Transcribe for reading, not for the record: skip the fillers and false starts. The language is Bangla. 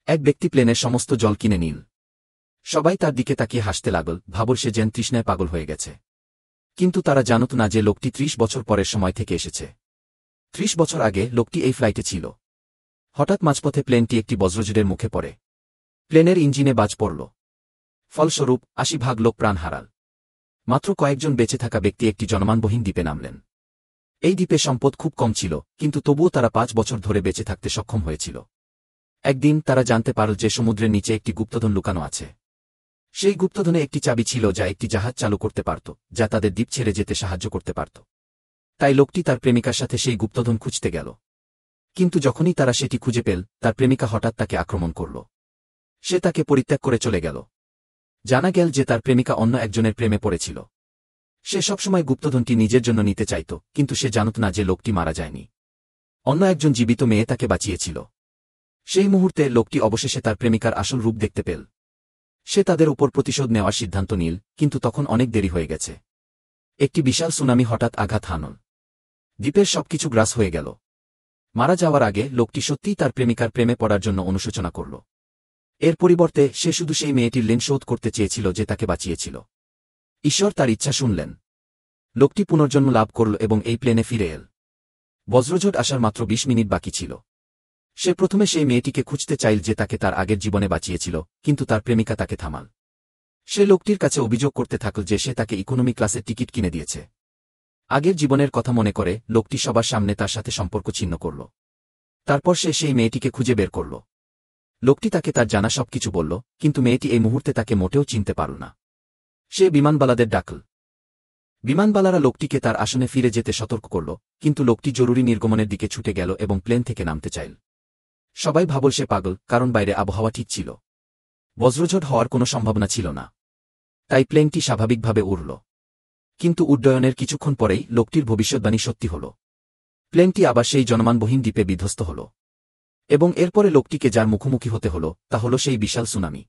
এক ব্যক্তি প্লেনের সমস্ত জল কিনে নিল। সবাই তার দিকে তাকিয়ে হাসতে লাগল, ভাবল সে যেন তৃষ্ণায় পাগল হয়ে গেছে। কিন্তু তারা জানত না যে লোকটি ৩০ বছর পরের সময় থেকে এসেছে। ৩০ বছর আগে লোকটি এই ফ্লাইটে ছিল। হঠাৎ মাঝপথে প্লেনটি একটি বজ্রঝড়ের মুখে পড়ে। প্লেনের ইঞ্জিনে বাজ পড়ল। ফলস্বরূপ ৮০ ভাগ লোক প্রাণ হারাল। মাত্র কয়েকজন বেঁচে থাকা ব্যক্তি একটি জনমানবহীন দ্বীপে নামলেন। এই দ্বীপে সম্পদ খুব কম ছিল, কিন্তু তবুও তারা ৫ বছর ধরে বেঁচে থাকতে সক্ষম হয়েছিল। একদিন তারা জানতে পারল যে সমুদ্রের নিচে একটি গুপ্তধন লুকানো আছে। সেই গুপ্তধনে একটি চাবি ছিল যা একটি জাহাজ চালু করতে পারত, যা তাদের দ্বীপ ছেড়ে যেতে সাহায্য করতে পারত। তাই লোকটি তার প্রেমিকার সাথে সেই গুপ্তধন খুঁজতে গেল। কিন্তু যখনই তারা সেটি খুঁজে পেল, তার প্রেমিকা হঠাৎ তাকে আক্রমণ করল। সে তাকে পরিত্যাগ করে চলে গেল। জানা গেল যে তার প্রেমিকা অন্য একজনের প্রেমে পড়েছিল। সে সবসময় গুপ্তধনটি নিজের জন্য নিতে চাইত, কিন্তু সে জানত না যে লোকটি মারা যায়নি। অন্য একজন জীবিত মেয়ে তাকে বাঁচিয়েছিল। সেই মুহূর্তে লোকটি অবশেষে তার প্রেমিকার আসল রূপ দেখতে পেল। সে তাদের উপর প্রতিশোধ নেওয়ার সিদ্ধান্ত নিল, কিন্তু তখন অনেক দেরি হয়ে গেছে। একটি বিশাল সুনামি হঠাৎ আঘাত হানল। দ্বীপের সবকিছু গ্রাস হয়ে গেল। মারা যাওয়ার আগে লোকটি সত্যিই তার প্রেমিকার প্রেমে পড়ার জন্য অনুশোচনা করল। এর পরিবর্তে সে শুধু সেই মেয়েটির ঋণ শোধ করতে চেয়েছিল যে তাকে বাঁচিয়েছিল। ঈশ্বর তার ইচ্ছা শুনলেন। লোকটি পুনর্জন্ম লাভ করল এবং এই প্লেনে ফিরে এল। বজ্রঝড় আসার মাত্র ২০ মিনিট বাকি ছিল। সে প্রথমে সেই মেয়েটিকে খুঁজতে চাইল যে তাকে তার আগের জীবনে বাঁচিয়েছিল, কিন্তু তার প্রেমিকা তাকে থামাল। সে লোকটির কাছে অভিযোগ করতে থাকল যে সে তাকে ইকোনমি ক্লাসের টিকিট কিনে দিয়েছে। আগের জীবনের কথা মনে করে লোকটি সবার সামনে তার সাথে সম্পর্ক ছিন্ন করল। তারপর সে সেই মেয়েটিকে খুঁজে বের করল। লোকটি তাকে তার জানা সবকিছু বলল, কিন্তু মেয়েটি এই মুহূর্তে তাকে মোটেও চিনতে পারল না। সে বিমানবালাদের ডাকল। বিমানবালারা লোকটিকে তার আসনে ফিরে যেতে সতর্ক করল, কিন্তু লোকটি জরুরি নির্গমনের দিকে ছুটে গেল এবং প্লেন থেকে নামতে চাইল। সবাই ভাবল সে পাগল, কারণ বাইরে আবহাওয়া ঠিক ছিল। বজ্রঝড় হওয়ার কোনো সম্ভাবনা ছিল না। তাই প্লেনটি স্বাভাবিকভাবে উড়ল। কিন্তু উড্ডয়নের কিছুক্ষণ পরেই লোকটির ভবিষ্যদ্বাণী সত্যি হল। প্লেনটি আবার সেই জনমানবহীন দ্বীপে বিধ্বস্ত হল। এবং এরপরে লোকটিকে যার মুখোমুখি হতে হল তা হল সেই বিশাল সুনামি।